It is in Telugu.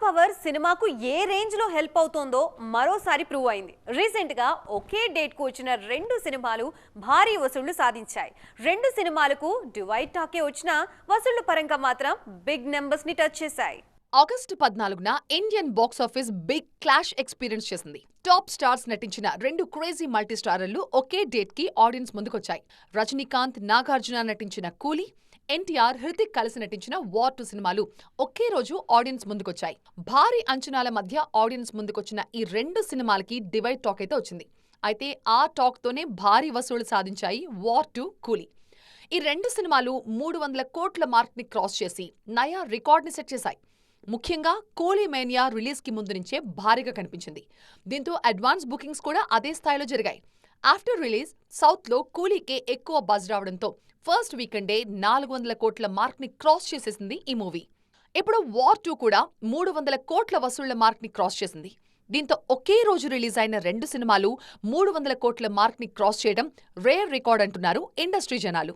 పవర్ సినిమాకు ఏ రేంజ్ లో హెల్ప్ అవుతోందో మరోసారి ప్రూవ్ అయింది. రీసెంట్ గా ఒకే డేట్ కు వచ్చిన రెండు సినిమాలు భారీ వసూళ్లు సాధించాయి. రెండు సినిమాలకు డివైడ్ టాకే వచ్చినా వసూళ్ల పరంగా మాత్రం బిగ్ నెంబర్స్ ని టచ్ చేశాయి. ఆగస్టు 14న Indian box office big clash experience చేసింది. టాప్ స్టార్స్ నటించిన రెండు క్రేజీ మల్టీ స్టారర్లు ఒకే డేట్ కి ఆడియన్స్ ముందుకొచ్చాయి. రజనీకాంత్, నాగార్జున నటించిన కూలీ, ఎన్టీఆర్, హృతిక్ కలిసి నటించిన వార్ 2 సినిమాలు ఒకే రోజు ఆడియన్స్ ముందుకొచ్చాయి. భారీ అంచనాల మధ్య ఆడియన్స్ ముందుకొచ్చిన ఈ రెండు సినిమాలకి డివైడ్ టాక్ అయితే వచ్చింది. అయితే ఆ టాక్ తోనే భారీ వసూళ్లు సాధించాయి వార్ 2, కూలీ. ఈ రెండు సినిమాలు 300 కోట్ల మార్క్ ని క్రాస్ చేసి నయా రికార్డ్ ని సెట్ చేశాయి. ముఖ్యంగా కూలీ మేనియా రిలీజ్ కి ముందు నుంచే భారీగా కనిపించింది. దీంతో అడ్వాన్స్ బుకింగ్స్ కూడా అదే స్థాయిలో జరిగాయి. ఆఫ్టర్ రిలీజ్ సౌత్ లో కూలీకే ఎక్కువ బజ్ రావడంతో ఫస్ట్ వీకెండే 400 కోట్ల మార్క్ ని క్రాస్ చేసేసింది ఈ మూవీ. ఇప్పుడు వార్ 2 కూడా 300 కోట్ల వసూళ్ల మార్క్ ని క్రాస్ చేసింది. దీంతో ఒకే రోజు రిలీజ్ అయిన రెండు సినిమాలు 300 కోట్ల మార్క్ ని క్రాస్ చేయడం రేర్ రికార్డ్ అంటున్నారు ఇండస్ట్రీ జనాలు.